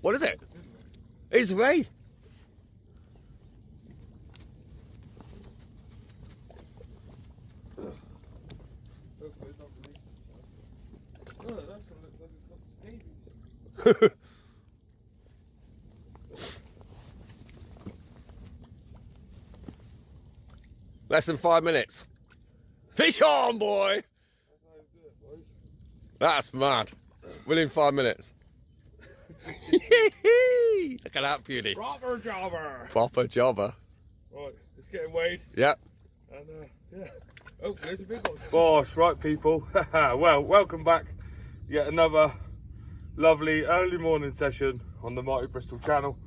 What is it? It's rain. Less than 5 minutes. Fish on, boy! That's mad. Within 5 minutes. Look at that beauty. Proper jobber. Proper jobber. Right, it's getting weighed. Yep. And yeah. Oh, there's a big one. Gosh, right people. Well, welcome back. Yet another lovely early morning session on the Mighty Bristol Channel.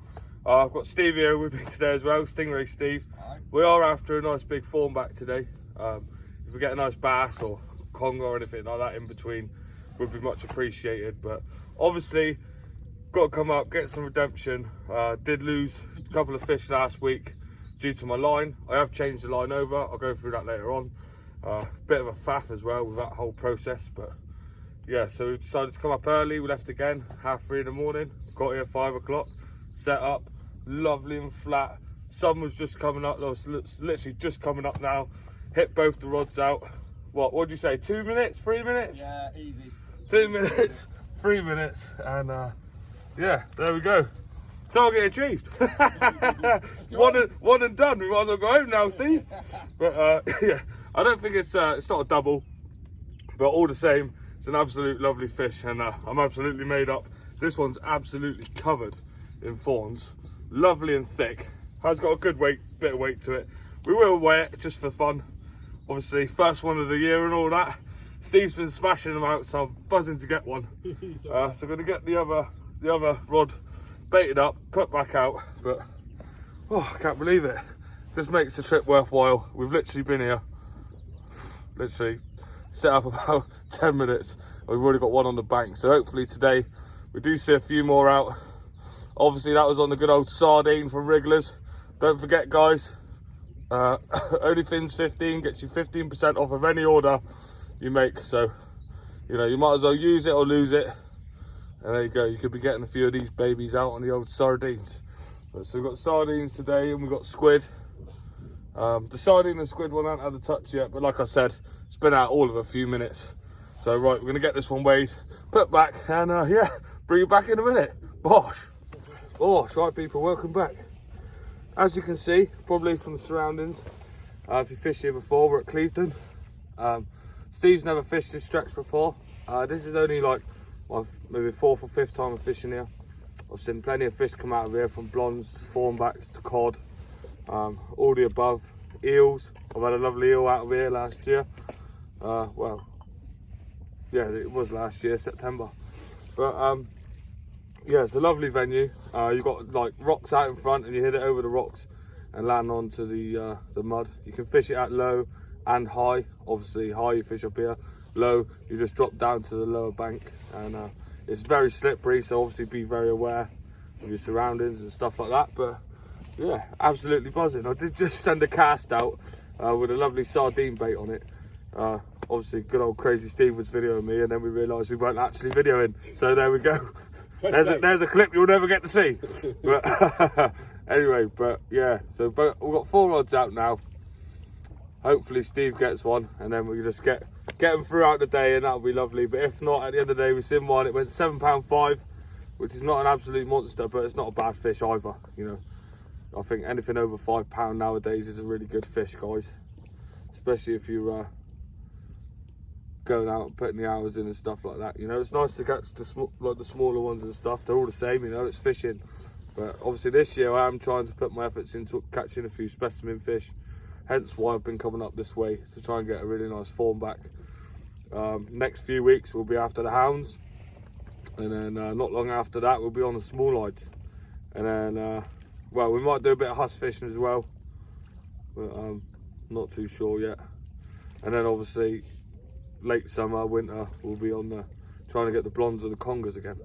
I've got Steve here with me today as well, Stingray Steve. Hi. We are after a nice big fawn back today. If we get a nice bass or conger or anything like that in between, would be much appreciated. But obviously, got to come up, get some redemption. Did lose a couple of fish last week due to my line. I have changed the line over. I'll go through that later on. Bit of a faff as well with that whole process, but yeah, so we decided to come up early. We left again 3:30 in the morning, got here 5 o'clock, set up, lovely and flat. Sun was just coming up, literally just coming up now. Hit both the rods out. What do you say, 2 minutes, 3 minutes? Yeah, easy. 2 minutes, 3 minutes, and yeah, there we go. Target achieved. one and done. We might as well go home now, Steve. But yeah, I don't think it's not a double, but all the same, it's an absolute lovely fish, and I'm absolutely made up. This one's absolutely covered in fawns, lovely and thick. Has got a good bit of weight to it. We will weigh it just for fun. Obviously, first one of the year and all that. Steve's been smashing them out, so I'm buzzing to get one. So I'm going to get the other rod baited up, put back out. But oh, I can't believe it. Just makes the trip worthwhile. We've literally been here, literally set up about 10 minutes. We've already got one on the bank, so hopefully today we do see a few more out. Obviously, that was on the good old sardine from Wrigglers. Don't forget, guys, only fins 15 gets you 15% off of any order you make. So, you know, you might as well use it or lose it. And there you go. You could be getting a few of these babies out on the old sardines. So we've got sardines today, and we've got squid. The sardine and squid one haven't had a touch yet, but like I said, it's been out all of a few minutes. So right, we're gonna get this one weighed, put back, and yeah, bring you back in a minute. Bosh. Right people, welcome back. As you can see, probably from the surroundings, if you fished here before, we're at Clevedon. Steve's never fished this stretch before. This is only like maybe 4th or 5th time I'm fishing here. I've seen plenty of fish come out of here, from blondes, thornbacks to cod, all the above. Eels, I've had a lovely eel out of here last year. Well, yeah, it was last year, September. But yeah, it's a lovely venue. You've got like rocks out in front, and you hit it over the rocks and land onto the mud. You can fish it at low and high. Obviously high you fish up here, low you just drop down to the lower bank, and it's very slippery, so obviously be very aware of your surroundings and stuff like that. But yeah, absolutely buzzing. I did just send a cast out with a lovely sardine bait on it. Obviously good old Crazy Steve was videoing me, and then we realised we weren't actually videoing, so there we go. There's a clip you'll never get to see. But anyway, but yeah, so we've got 4 rods out now. Hopefully Steve gets one, and then we can just get them throughout the day, and that'll be lovely. But if not, at the end of the day, we've seen one. It went £7.5, which is not an absolute monster, but it's not a bad fish either. You know, I think anything over £5 nowadays is a really good fish, guys. Especially if you're going out and putting the hours in and stuff like that. You know, it's nice to catch the smaller ones and stuff. They're all the same, you know, it's fishing. But obviously this year I am trying to put my efforts into catching a few specimen fish. Hence why I've been coming up this way, to try and get a really nice fawn back. Next few weeks we'll be after the hounds, and then not long after that we'll be on the small lights. And then, well, we might do a bit of husk fishing as well, but not too sure yet. And then obviously late summer, winter, we'll be on the trying to get the blondes and the congers again.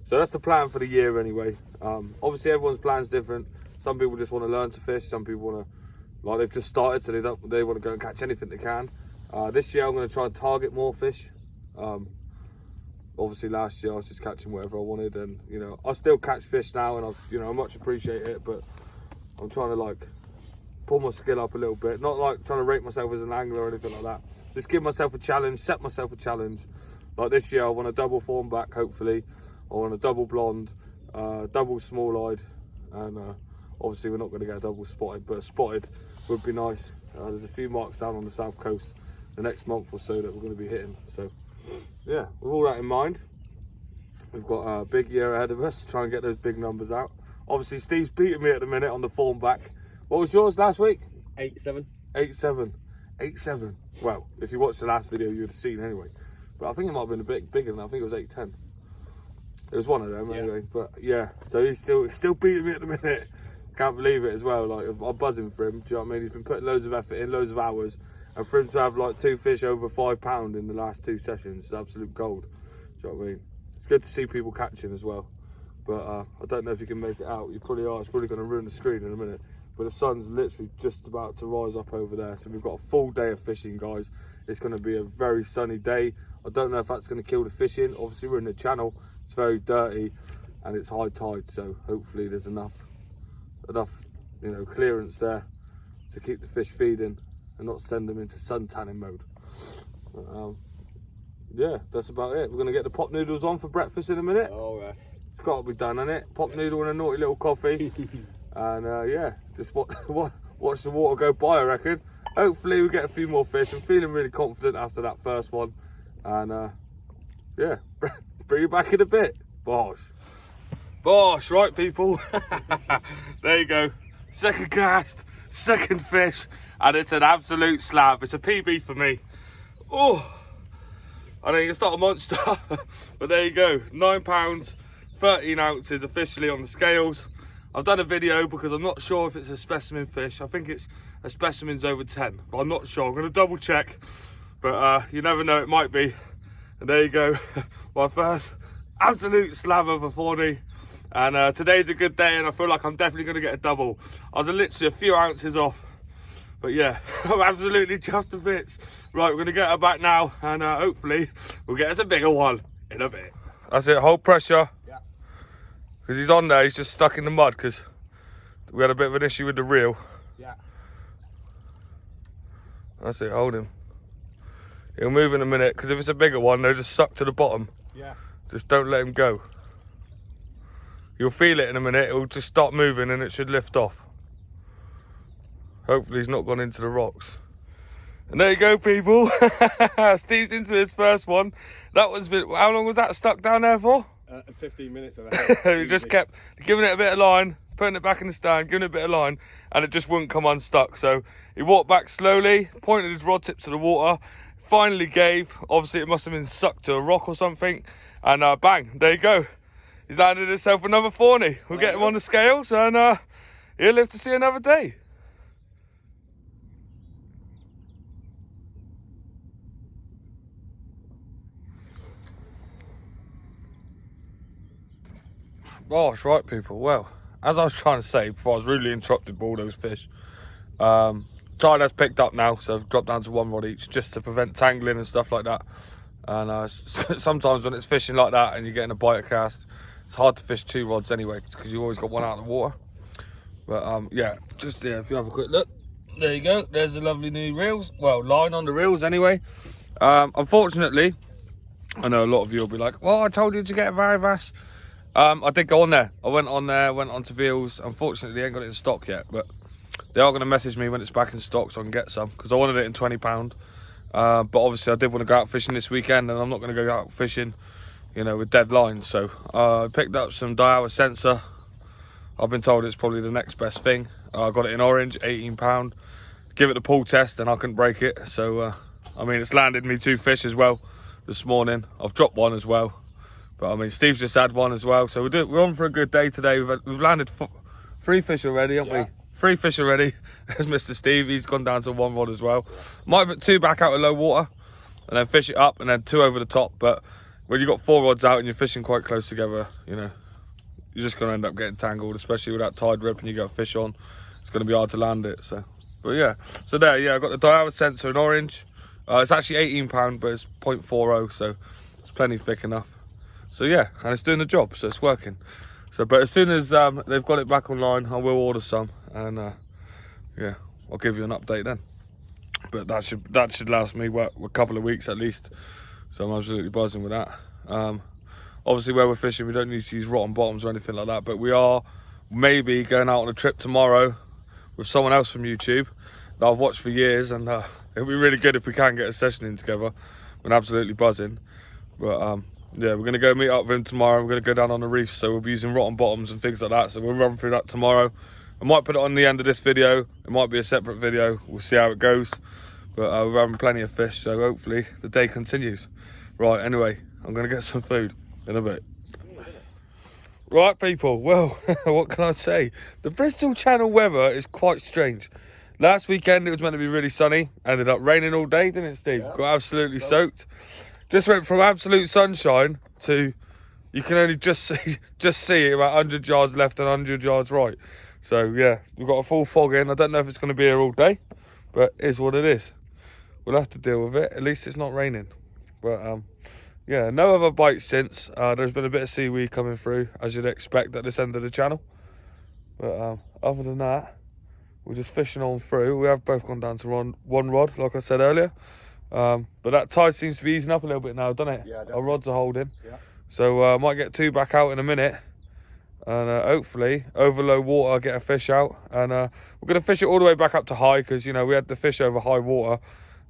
So that's the plan for the year anyway. Obviously everyone's plan's different. Some people just want to learn to fish, some people want to, like, they've just started, so they want to go and catch anything they can. This year I'm going to try and target more fish. obviously last year I was just catching whatever I wanted, and you know, I still catch fish now, and I much appreciate it, but I'm trying to like pull my skill up a little bit, not like trying to rate myself as an angler or anything like that. Just give myself a challenge, set myself a challenge. Like this year I want a double thornback, hopefully. I want a double blonde, double small-eyed, and obviously we're not going to get a double spotted, but a spotted would be nice. There's a few marks down on the south coast the next month or so that we're going to be hitting. So yeah, with all that in mind, we've got a big year ahead of us, try and get those big numbers out. Obviously Steve's beating me at the minute on the thornback. What was yours last week? 8-7. 8-7. 8-7. Well, if you watched the last video you would have seen anyway, but I think it might have been a bit bigger than that. I think it was 8-10. It was one of them anyway, but yeah, so he's still beating me at the minute. Can't believe it as well. Like, I'm buzzing for him. Do you know what I mean? He's been putting loads of effort in, loads of hours, and for him to have like 2 fish over £5 in the last 2 sessions is absolute gold. Do you know what I mean? It's good to see people catching as well, but I don't know if you can make it out. You probably are. It's probably going to ruin the screen in a minute. But the sun's literally just about to rise up over there, so we've got a full day of fishing, guys. It's going to be a very sunny day. I don't know if that's going to kill the fishing. Obviously, we're in the channel. It's very dirty, and it's high tide, so hopefully there's enough, you know, clearance there to keep the fish feeding and not send them into sun tanning mode. But, yeah, that's about it. We're going to get the pop noodles on for breakfast in a minute. Oh, yes. It's got to be done, hasn't it? Pop noodle and a naughty little coffee. And yeah, just watch the water go by, I reckon. Hopefully we get a few more fish. I'm feeling really confident after that first one. And yeah, bring you back in a bit. Bosh. Bosh, right people. There you go. Second cast, second fish, and it's an absolute slab. It's a PB for me. Oh, I think it's not a monster, but there you go. £9, 13 ounces officially on the scales. I've done a video because I'm not sure if it's a specimen fish. I think it's a specimen's over 10, but I'm not sure. I'm going to double check, but you never know, it might be. And there you go, my first absolute slab of a Thorny. And today's a good day, and I feel like I'm definitely going to get a double. I was literally a few ounces off, but yeah, I'm absolutely chuffed to bits. Right, we're going to get her back now, and hopefully we'll get us a bigger one in a bit. That's it, hold pressure. Because he's on there, he's just stuck in the mud because we had a bit of an issue with the reel. Yeah. That's it, hold him. He'll move in a minute, because if it's a bigger one, they'll just suck to the bottom. Yeah. Just don't let him go. You'll feel it in a minute, it'll just start moving and it should lift off. Hopefully he's not gone into the rocks. And there you go, people. Steve's into his first one. That one's been, how long was that stuck down there for? 15 minutes and a half. We just kept giving it a bit of line, putting it back in the stand, giving it a bit of line, and it just wouldn't come unstuck. So he walked back slowly, pointed his rod tip to the water, finally gave. Obviously it must have been sucked to a rock or something, and bang, there you go. He's landed himself another Thorny. We'll get him on the scales, and he'll live to see another day. Gosh, right people, well, as I was trying to say before I was rudely interrupted by all those fish, tide has picked up now, so I've dropped down to 1 rod each just to prevent tangling and stuff like that. And sometimes when it's fishing like that and you're getting a biter cast, it's hard to fish 2 rods anyway because you've always got one out of the water. But yeah, just there, if you have a quick look, there you go, there's the lovely new reels, well, line on the reels anyway. Unfortunately, I know a lot of you will be like, well, I told you to get a Varivash. I did go on there. I went on there, went on to Veals. Unfortunately, they ain't got it in stock yet, but they are going to message me when it's back in stock so I can get some, because I wanted it in £20. But obviously, I did want to go out fishing this weekend, and I'm not going to go out fishing, you know, with dead lines. So I picked up some G.O.A.T sensor. I've been told it's probably the next best thing. I got it in orange, £18. Give it the pull test, and I couldn't break it. So, I mean, it's landed me 2 fish as well this morning. I've dropped 1 as well. But I mean, Steve's just had 1 as well, so we're on for a good day today. We've landed 3 fish already, haven't we? 3 fish already. There's Mr. Steve. He's gone down to 1 rod as well. Might put 2 back out of low water, and then fish it up, and then 2 over the top. But when you've got 4 rods out and you're fishing quite close together, you know, you're just going to end up getting tangled, especially with that tide rip and you got a fish on. It's going to be hard to land it. So, but yeah. So there, yeah, I've got the G.O.A.T sensor in orange. It's actually £18, but it's 0.40, so it's plenty thick enough. So yeah, and it's doing the job, so it's working. So, but as soon as they've got it back online, I will order some, and yeah, I'll give you an update then. But that should last me a couple of weeks at least. So I'm absolutely buzzing with that. Obviously, where we're fishing, we don't need to use rotten bottoms or anything like that. But we are maybe going out on a trip tomorrow with someone else from YouTube that I've watched for years, and it'll be really good if we can get a session in together. We're absolutely buzzing. But yeah, we're going to go meet up with him tomorrow. We're going to go down on the reef, so we'll be using rotten bottoms and things like that. So we'll run through that tomorrow. I might put it on the end of this video. It might be a separate video. We'll see how it goes. But we're having plenty of fish, so hopefully the day continues. Right, anyway, I'm going to get some food in a bit. Right, people, well, what can I say? The Bristol Channel weather is quite strange. Last weekend, it was meant to be really sunny. Ended up raining all day, didn't it, Steve? Yeah. Got absolutely soaked. Just went from absolute sunshine to, you can only just see about 100 yards left and 100 yards right. So, yeah, we've got a full fog in. I don't know if it's going to be here all day, but it is what it is. We'll have to deal with it. At least it's not raining. But, yeah, no other bites since. There's been a bit of seaweed coming through, as you'd expect at this end of the channel. But other than that, we're just fishing on through. We have both gone down to one rod, like I said earlier. But that tide seems to be easing up a little bit now, doesn't it? Yeah, our rods are holding. Yeah. So I might get two back out in a minute. And hopefully, over low water, get a fish out. And we're going to fish it all the way back up to high, because, you know, we had the fish over high water.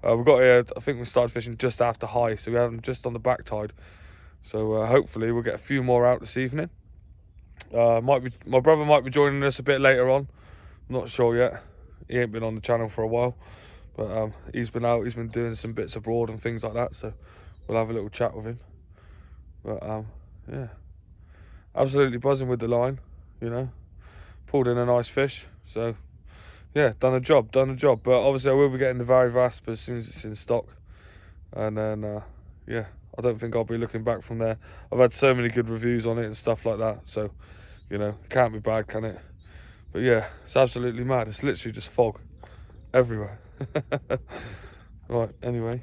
We got here, I think we started fishing just after high, so we had them just on the back tide. So hopefully we'll get a few more out this evening. My brother might be joining us a bit later on. I'm not sure yet. He ain't been on the channel for a while. But he's been out, he's been doing some bits abroad and things like that. So we'll have a little chat with him. But yeah, absolutely buzzing with the line, you know. Pulled in a nice fish, so yeah, done a job. But obviously I will be getting the Very Vasp as soon as it's in stock. And then, yeah, I don't think I'll be looking back from there. I've had so many good reviews on it and stuff like that. So, you know, it can't be bad, can it? But yeah, it's absolutely mad. It's literally just fog everywhere. Right, anyway,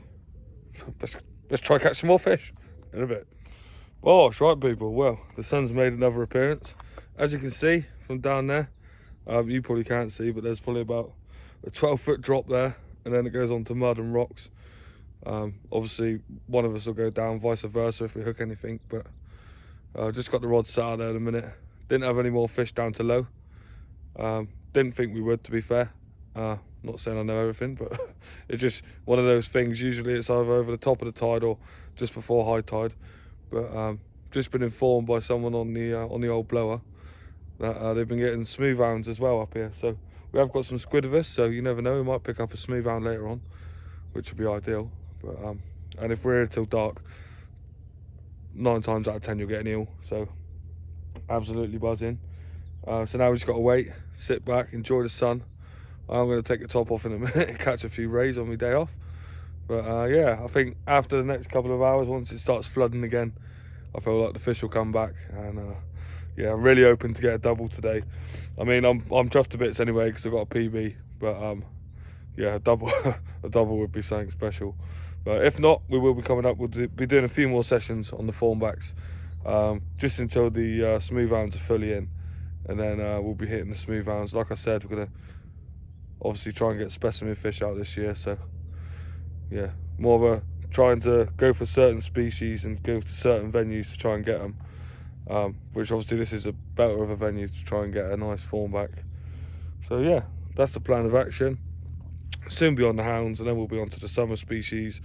let's try catch some more fish in a bit. Oh, that's right, people. Well, the sun's made another appearance. As you can see from down there, you probably can't see, but there's probably about a 12-foot drop there, and then it goes on to mud and rocks. Obviously, one of us will go down, vice versa, if we hook anything. But just got the rod sat out there in a minute. Didn't have any more fish down to low. Didn't think we would, to be fair. Not saying I know everything, but it's just one of those things. Usually it's either over the top of the tide or just before high tide. But just been informed by someone on the old blower that they've been getting smooth hounds as well up here. So we have got some squid with us, so you never know, we might pick up a smooth hound later on, which would be ideal. But and if we're here till dark, 9 times out of 10 you'll get an eel. So absolutely buzzing. So now we just got to wait, sit back, enjoy the sun. I'm going to take the top off in a minute and catch a few rays on my day off. But yeah, I think after the next couple of hours, once it starts flooding again, I feel like the fish will come back. And yeah, I'm really hoping to get a double today. I mean, I'm chuffed to bits anyway because I've got a PB. But yeah, a double would be something special. But if not, we will be coming up. We'll be doing a few more sessions on the thornbacks, just until the smooth hounds are fully in. And then we'll be hitting the smooth hounds. Like I said, we're going to obviously try and get specimen fish out this year. So yeah, more of a trying to go for certain species and go to certain venues to try and get them. Which obviously this is a better of a venue to try and get a nice thornback. So yeah, that's the plan of action. Soon be on the hounds, and then we'll be on to the summer species,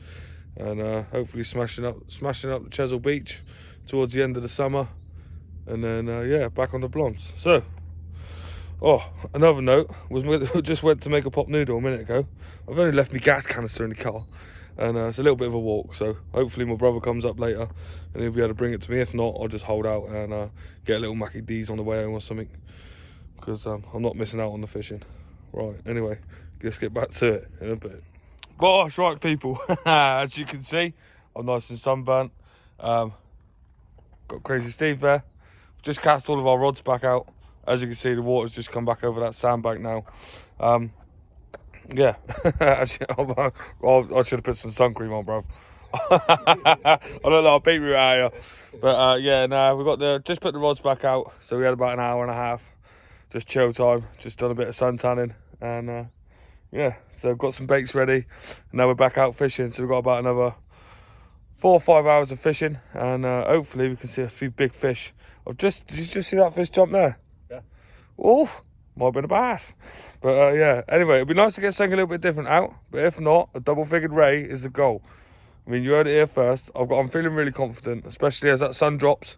and hopefully smashing up the Chesil Beach towards the end of the summer, and then yeah, back on the blondes. So, oh, another note was just went to make a pop noodle a minute ago. I've only left my gas canister in the car, and it's a little bit of a walk. So hopefully my brother comes up later, and he'll be able to bring it to me. If not, I'll just hold out and get a little Mackie D's on the way home or something, because I'm not missing out on the fishing. Right, anyway, let's get back to it in a bit. But that's right, people. As you can see, I'm nice and sunburnt. Got Crazy Steve there. Just cast all of our rods back out. As you can see, the water's just come back over that sandbank now. Yeah, actually, I should have put some sun cream on, bruv. I don't know, I'll beat you out here. But yeah, nah, we got just put the rods back out. So we had about an hour and a half. Just chill time, just done a bit of sun tanning. And yeah, so got some baits ready. And now we're back out fishing. So we've got about another 4 or 5 hours of fishing. And hopefully we can see a few big fish. Did you just see that fish jump there? Yeah. Oh, might have been a bass. But yeah, anyway, it'd be nice to get something a little bit different out. But if not, a double-figured ray is the goal. I mean, you heard it here first. I'm feeling really confident, especially as that sun drops.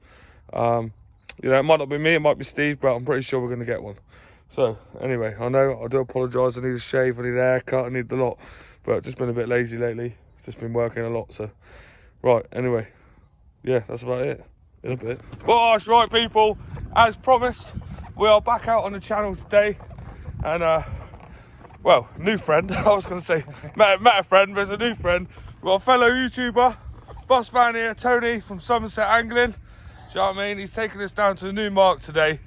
You know, it might not be me, it might be Steve, but I'm pretty sure we're going to get one. So, anyway, I do apologise. I need a shave, I need a haircut, I need the lot. But I've just been a bit lazy lately. Just been working a lot, so. Right, anyway. Yeah, that's about it. In a bit. Gosh, right, people. As promised, we are back out on the channel today. And, well, new friend. I was going to say, met a friend, but it's a new friend. We've got a fellow YouTuber, boss man here, Tony from Somerset Angling. Do you know what I mean? He's taking us down to a new mark today.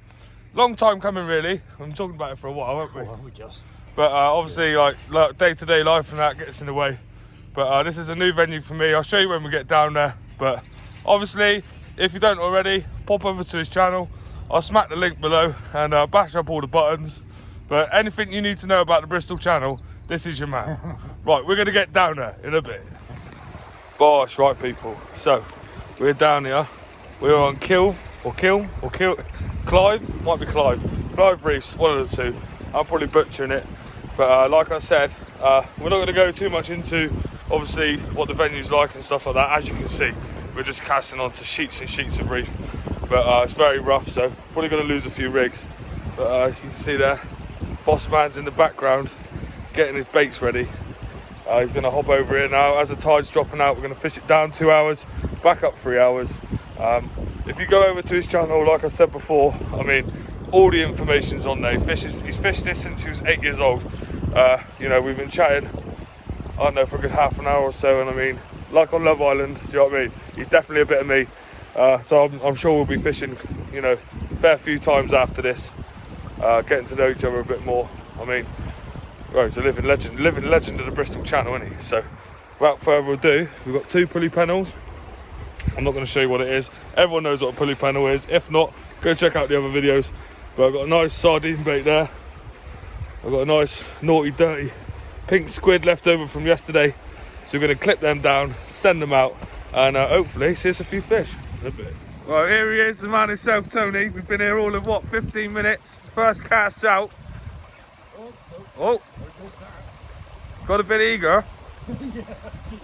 Long time coming, really. I'm talking about it for a while, won't we? Well, we just. But obviously, like day-to-day life and that gets in the way. But this is a new venue for me. I'll show you when we get down there. But obviously, if you don't already, pop over to his channel. I'll smack the link below and bash up all the buttons. But anything you need to know about the Bristol Channel, this is your man. Right, we're going to get down there in a bit. Bosh, right, people. So, we're down here. We're on Clive. Might be Clive Reefs, one of the two. I'm probably butchering it. But like I said, we're not going to go too much into, obviously, what the venue's like and stuff like that. As you can see, we're just casting onto sheets and sheets of reef. But it's very rough, so probably going to lose a few rigs. But you can see there, boss man's in the background, getting his baits ready. He's going to hop over here now. As the tide's dropping out, we're going to fish it down 2 hours, back up 3 hours. If you go over to his channel, like I said before, I mean, all the information's on there. He's fished this since he was 8 years old. You know, we've been chatting, I don't know, for a good half an hour or so. And I mean, like on Love Island, do you know what I mean? He's definitely a bit of me. So I'm sure we'll be fishing, you know, a fair few times after this. Getting to know each other a bit more. I mean, well, he's a living legend of the Bristol Channel, isn't he? So, without further ado, we've got 2 pulley pennels. I'm not going to show you what it is. Everyone knows what a pulley pennel is. If not, go check out the other videos. But I've got a nice sardine bait there. I've got a nice naughty, dirty pink squid left over from yesterday. So we're going to clip them down, send them out, and hopefully see us a few fish in a bit. Well, here he is, the man himself, Tony. We've been here all of, what, 15 minutes? First cast out. Oh, got a bit eager.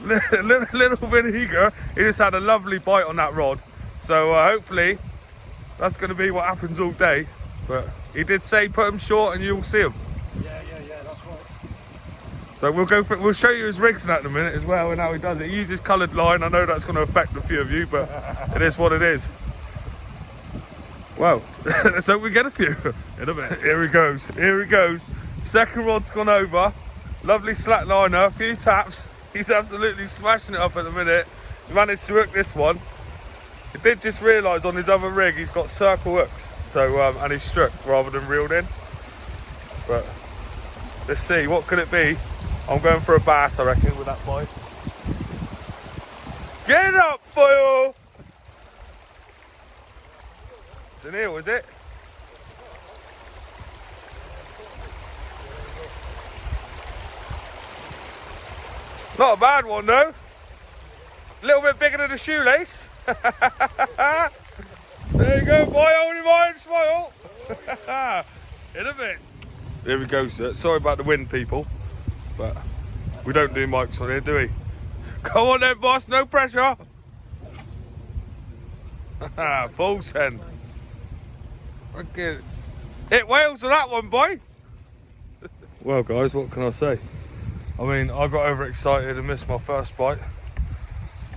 little bit eager. He just had a lovely bite on that rod. So hopefully that's going to be what happens all day. But he did say put him short and you'll see him. Yeah, that's right. So we'll show you his rigs in that in a minute as well and how he does it. He uses coloured line. I know that's going to affect a few of you, but it is what it is. Well, let's hope we get a few in a bit. Here he goes. Second rod's gone over. Lovely slack liner, a few taps. He's absolutely smashing it up at the minute. He managed to hook this one. He did just realise on his other rig he's got circle hooks. So, and he's struck rather than reeled in. But let's see, what could it be? I'm going for a bass, I reckon, with that bite. Get up, boy! It's an eel, is it? Not a bad one though. A little bit bigger than a shoelace. There you go, boy. Hold your mind, smile. In a bit. Here we go, sir. Sorry about the wind, people, but we don't do mics on here, do we? Come on then, boss. No pressure. Full send. Okay. Hit whales on that one, boy. Well, guys, what can I say? I mean, I got overexcited and missed my first bite.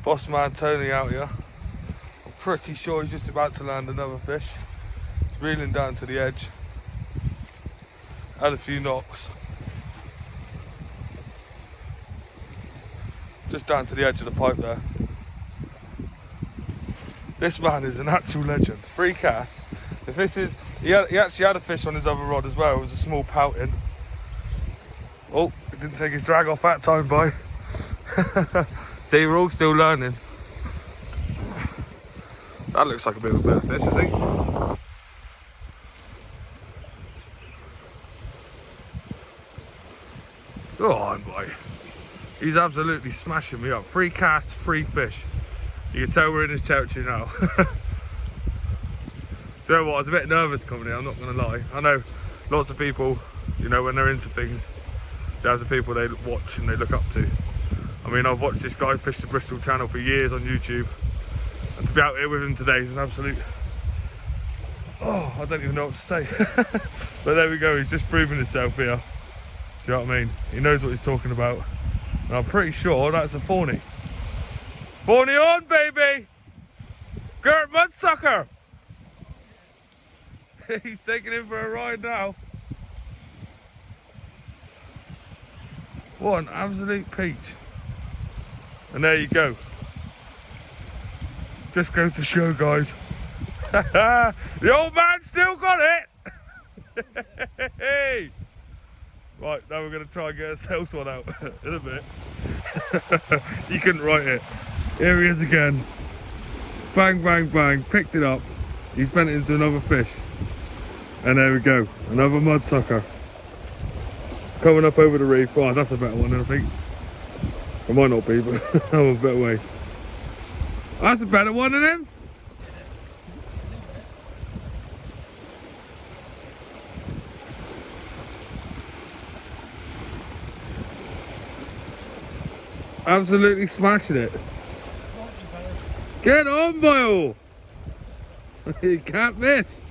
Boss man Tony out here. I'm pretty sure he's just about to land another fish. He's reeling down to the edge. Had a few knocks. Just down to the edge of the pipe there. This man is an actual legend. 3 casts. If this is, he actually had a fish on his other rod as well. It was a small pouting. Oh, he didn't take his drag off that time, boy. See, we're all still learning. That looks like a bit of a better fish, I think. Go on, boy. He's absolutely smashing me up. 3 casts, 3 fish. You can tell we're in his territory now. Do you know what? I was a bit nervous coming in, I'm not going to lie. I know lots of people, you know, when they're into things, there's the people they watch and they look up to. I mean, I've watched this guy fish the Bristol Channel for years on YouTube. And to be out here with him today is an absolute... Oh, I don't even know what to say. But there we go, he's just proving himself here. Do you know what I mean? He knows what he's talking about. And I'm pretty sure that's a Thorny. Thorny on, baby! G.O.A.T mudsucker! He's taking him for a ride now. What an absolute peach. And there you go. Just goes to show, guys. The old man still got it! Hey! Right, now we're going to try and get ourselves one out in a bit. You couldn't write it. Here he is again. Bang, bang, bang. Picked it up. He's bent it into another fish. And there we go. Another mudsucker. Coming up over the reef. Oh, that's a better one, I think. It might not be, but I'm a better way. That's a better one than him. Absolutely smashing it. Get on, boy! You can't miss.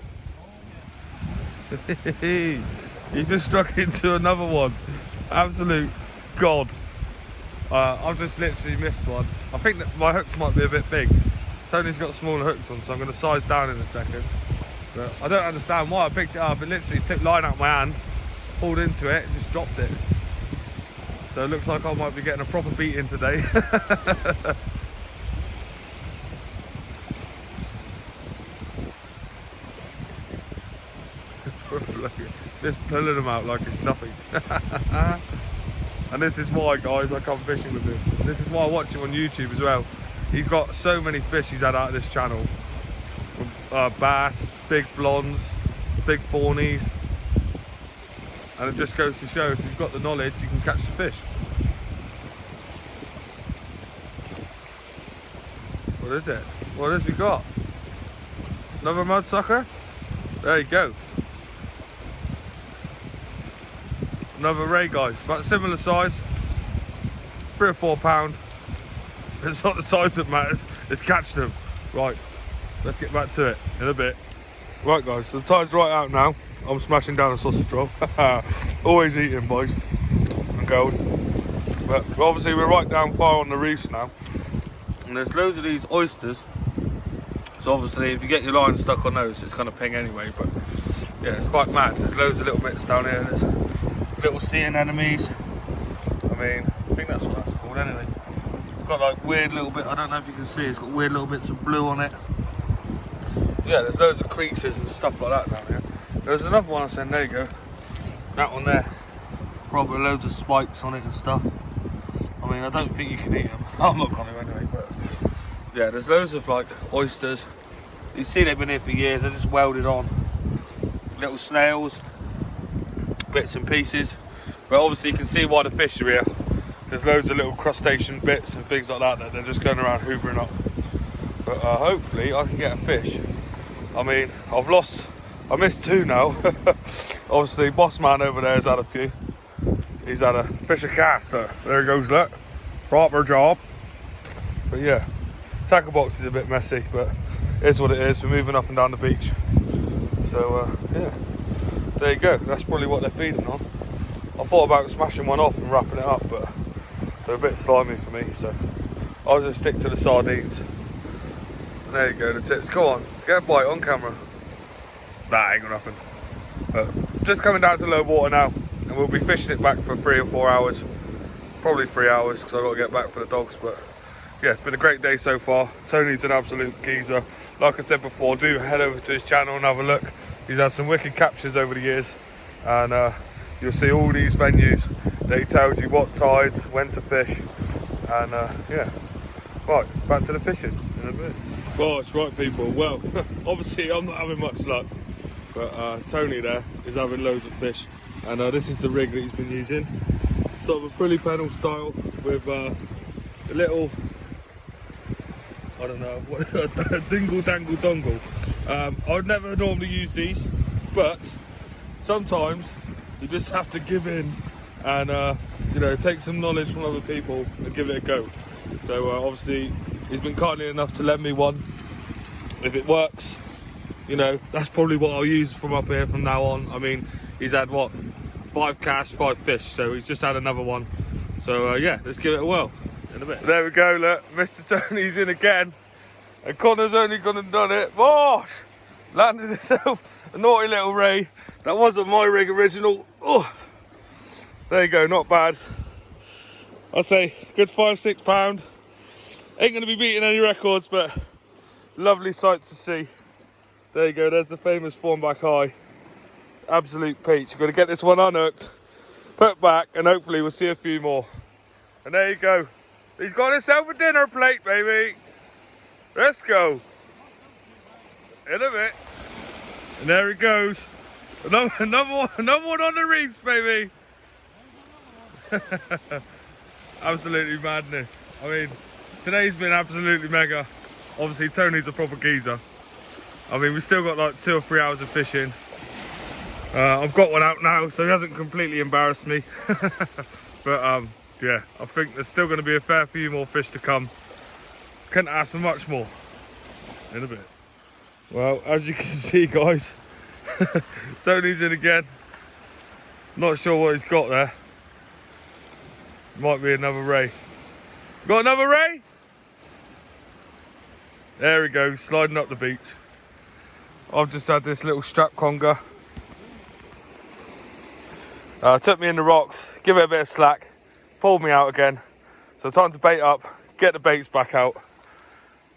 He's just struck into another one. Absolute god. I've just literally missed one. I think that my hooks might be a bit big. Tony's got smaller hooks on, so I'm going to size down in a second. But I don't understand why I picked it up. It literally took line out my hand, pulled into it, and just dropped it. So it looks like I might be getting a proper beating today. Just pulling them out like it's nothing. And this is why, guys, I come fishing with him. And this is why I watch him on YouTube as well. He's got so many fish he's had out of this channel. Bass, big blondes, big Thornies. And it just goes to show if you've got the knowledge, you can catch the fish. What is it? What has we got? Another mudsucker? There you go. Another ray, guys, about similar size, 3 or 4 pound. It's not the size that matters, it's catching them. Right, let's get back to it in a bit. Right, guys, so the tide's right out now. I'm smashing down a sausage roll. Always eating, boys and girls. But obviously we're right down far on the reefs now, and there's loads of these oysters. So obviously if you get your line stuck on those, it's going to ping anyway. But yeah, it's quite mad. There's loads of little bits down here. There's little sea anemones. I mean, I think that's what that's called anyway. It's got like weird little bit, I don't know if you can see, it's got weird little bits of blue on it. Yeah, there's loads of creatures and stuff like that down here. There's another one I said, there you go. That one there, probably loads of spikes on it and stuff. I mean, I don't think you can eat them. I'm not going to anyway, but yeah, there's loads of like oysters. You see they've been here for years, they're just welded on. Little snails, bits and pieces, but obviously you can see why the fish are here. There's loads of little crustacean bits and things like that they're just going around hoovering up. But hopefully I can get a fish. I mean, I missed 2 now. Obviously boss man over there has had a few. He's had a fish a cast. There he goes, look, proper job. But yeah, tackle box is a bit messy, but it's what it is. We're moving up and down the beach, so yeah. There you go, that's probably what they're feeding on. I thought about smashing one off and wrapping it up, but they're a bit slimy for me, so I'll just stick to the sardines. And there you go, the tips. Go on, get a bite on camera. Nah, ain't gonna happen. But just coming down to low water now, and we'll be fishing it back for 3 or 4 hours. Probably 3 hours, because I've got to get back for the dogs. But yeah, it's been a great day so far. Tony's an absolute geezer. Like I said before, do head over to his channel and have a look. He's had some wicked captures over the years, and you'll see all these venues that he tells you what tides, when to fish. And yeah, right, back to the fishing in a bit. Well, it's right, people. Well, obviously I'm not having much luck, but Tony there is having loads of fish, and this is the rig that he's been using. Sort of a pulley pedal style with a little, I don't know, what, a dingle dangle dongle. I would never normally use these, but sometimes you just have to give in and you know, take some knowledge from other people and give it a go. So obviously he's been kindly enough to lend me one. If it works, you know, that's probably what I'll use from up here from now on. I mean, he's had what, 5 casts, 5 fish, so he's just had another one. So yeah, let's give it a whirl in a bit. There we go, look, Mr. Tony's in again, and Connor's only gone and done it. Bosh! Landed himself a naughty little ray. That wasn't my rig original. Oh, there you go, not bad. I'd say good 5-6 pound. Ain't gonna be beating any records, but lovely sight to see. There you go, there's the famous Thornback High. Absolute peach. You've got to get this one unhooked, put back, and hopefully we'll see a few more. And there you go. He's got himself a dinner plate, baby. Let's go. In a bit. And there he goes. Another one on the reefs, baby. Absolutely madness. I mean, today's been absolutely mega. Obviously, Tony's a proper geezer. I mean, we've still got like 2 or 3 hours of fishing. I've got one out now, so he hasn't completely embarrassed me. But yeah, I think there's still going to be a fair few more fish to come. Couldn't ask for much more in a bit. Well, as you can see, guys, Tony's in again. Not sure what he's got there. Might be another ray. Got another ray? There he goes, sliding up the beach. I've just had this little strap conger. Took me in the rocks, give it a bit of slack, pulled me out again. So time to bait up, get the baits back out.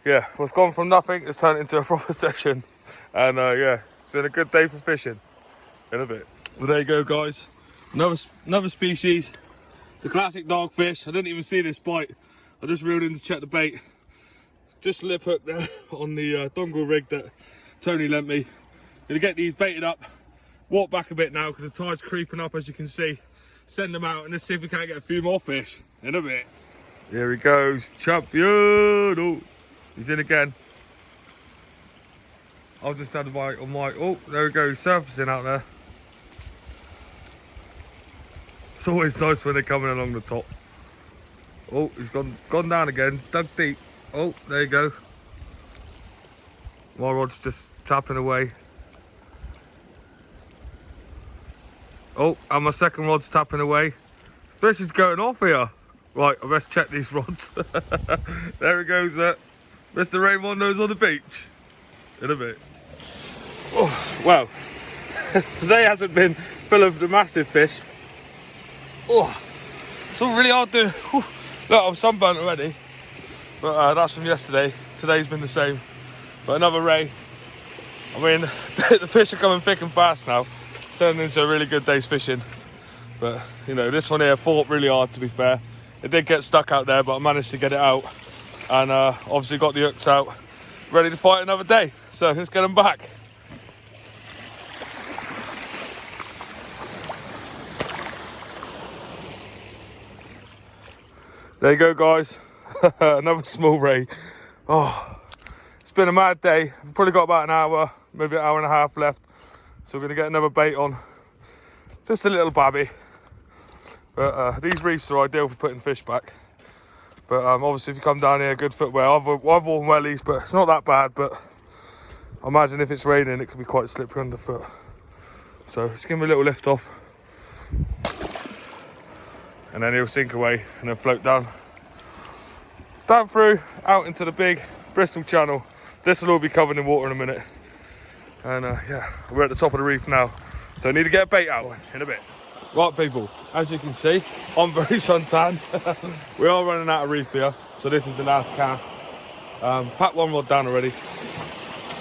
Yeah, what's gone from nothing has turned into a proper session. And yeah, it's been a good day for fishing. In a bit. Well, there you go, guys. Another species. The classic dogfish. I didn't even see this bite. I just reeled in to check the bait. Just lip hook there on the dongle rig that Tony lent me. Gonna get these baited up, walk back a bit now because the tide's creeping up, as you can see. Send them out and let's see if we can't get a few more fish in a bit. Here he goes, champion. Oh, he's in again. I've just had a bite on my, oh, there we go, he's surfacing out there. It's always nice when they're coming along the top. Oh, he's gone down again, dug deep. Oh, there you go. My rod's just tapping away. Oh, and my second rod's tapping away. Fish is going off here. Right, I best check these rods. There he goes, Mr. Raymond knows on the beach. In a bit. Oh, well, today hasn't been full of the massive fish. Oh, it's all really hard to. Look, I'm sunburnt already. But that's from yesterday. Today's been the same. But another ray. I mean, the fish are coming thick and fast now. It's turning into a really good day's fishing. But, you know, this one here fought really hard, to be fair. It did get stuck out there, but I managed to get it out. And obviously got the hooks out. Ready to fight another day. So let's get them back. There you go, guys. Another small ray. Oh, it's been a mad day. We've probably got about an hour, maybe an hour and a half left. So we're going to get another bait on. Just a little babby. But these reefs are ideal for putting fish back. But obviously if you come down here, good footwear. I've worn wellies, but it's not that bad. But I imagine if it's raining, it can be quite slippery underfoot. So just give him a little lift off. And then he'll sink away and then float down through, out into the big Bristol Channel. This will all be covered in water in a minute. And yeah, we're at the top of the reef now. So I need to get a bait out in a bit. Right, people, as you can see, I'm very suntanned. We are running out of reef here. So this is the last cast. Packed one rod down already.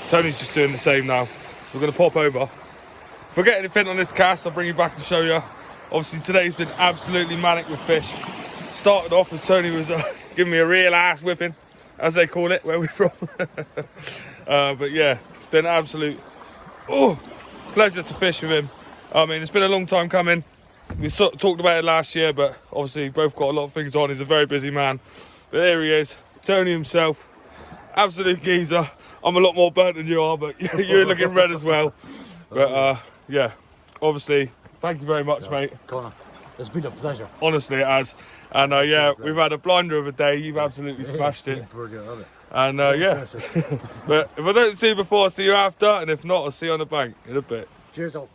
Tony's just doing the same now. We're going to pop over. If I get anything on this cast, I'll bring you back and show you. Obviously today's been absolutely manic with fish. started off as Tony was giving me a real ass whipping, as they call it, where we're from. But yeah, it's been an absolute pleasure to fish with him. I mean, it's been a long time coming. We sort of talked about it last year, but obviously both got a lot of things on. He's a very busy man. But there he is, Tony himself. Absolute geezer. I'm a lot more burnt than you are, but you're looking red as well. But yeah, obviously, thank you very much, mate. Connor, it's been a pleasure. Honestly, it has. And yeah, we've had a blinder of a day. You've absolutely smashed it. And yeah, but if I don't see you before, I'll see you after. And if not, I'll see you on the bank in a bit. Cheers, all.